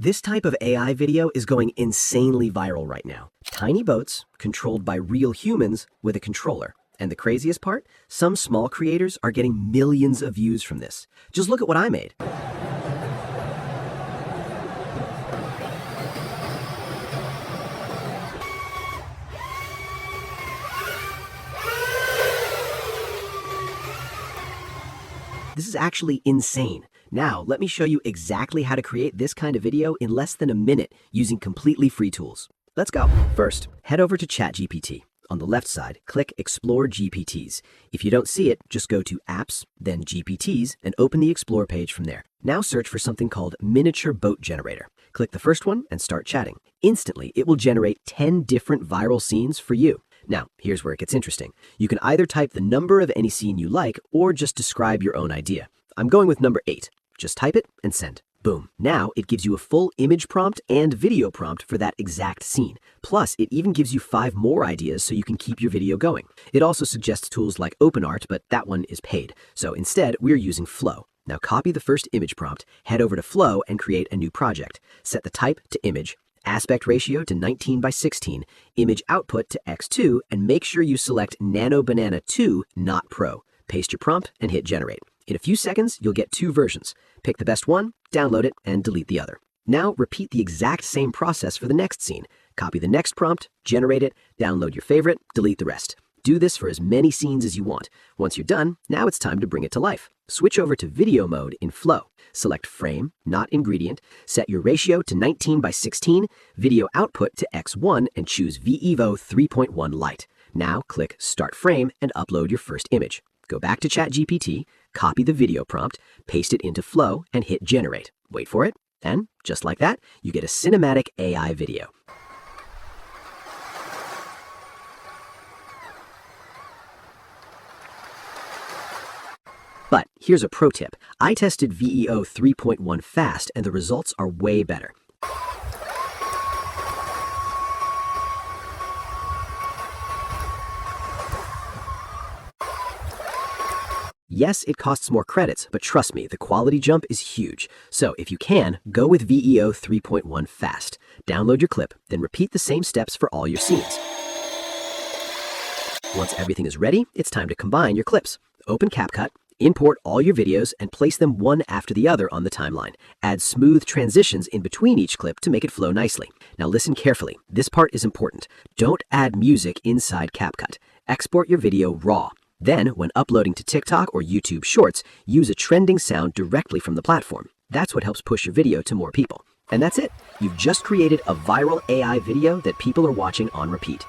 This type of AI video is going insanely viral right now. Tiny boats controlled by real humans with a controller. And the craziest part? Some small creators are getting millions of views from this. Just look at what I made. This is actually insane. Now, let me show you exactly how to create this kind of video in less than a minute using completely free tools. Let's go. First, head over to ChatGPT. On the left side, click Explore GPTs. If you don't see it, just go to Apps, then GPTs, and open the Explore page from there. Now search for something called Miniature Boat Generator. Click the first one and start chatting. Instantly, it will generate 10 different viral scenes for you. Now, here's where it gets interesting. You can either type the number of any scene you like or just describe your own idea. I'm going with number 8. Just type it and send. Boom. Now it gives you a full image prompt and video prompt for that exact scene. Plus, it even gives you 5 more ideas so you can keep your video going. It also suggests tools like OpenArt, but that one is paid. So instead, we're using Flow. Now copy the first image prompt, head over to Flow and create a new project. Set the type to image, aspect ratio to 19:16, image output to x2, and make sure you select Nano Banana 2, not Pro. Paste your prompt and hit generate. In a few seconds, you'll get 2 versions. Pick the best one, download it, and delete the other. Now repeat the exact same process for the next scene. Copy the next prompt, generate it, download your favorite, delete the rest. Do this for as many scenes as you want. Once you're done, now it's time to bring it to life. Switch over to video mode in Flow. Select frame, not ingredient. Set your ratio to 19:16, video output to x1, and choose VEVO 3.1 Lite. Now click Start Frame and upload your first image. Go back to ChatGPT, copy the video prompt, paste it into Flow, and hit generate. Wait for it, and just like that, you get a cinematic AI video. But here's a pro tip. I tested VEO 3.1 fast, and the results are way better. Yes, it costs more credits, but trust me, the quality jump is huge. So if you can, go with VEO 3.1 fast. Download your clip, then repeat the same steps for all your scenes. Once everything is ready, it's time to combine your clips. Open CapCut, import all your videos, and place them one after the other on the timeline. Add smooth transitions in between each clip to make it flow nicely. Now listen carefully. This part is important. Don't add music inside CapCut. Export your video raw. Then, when uploading to TikTok or YouTube Shorts, use a trending sound directly from the platform. That's what helps push your video to more people. And that's it. You've just created a viral AI video that people are watching on repeat.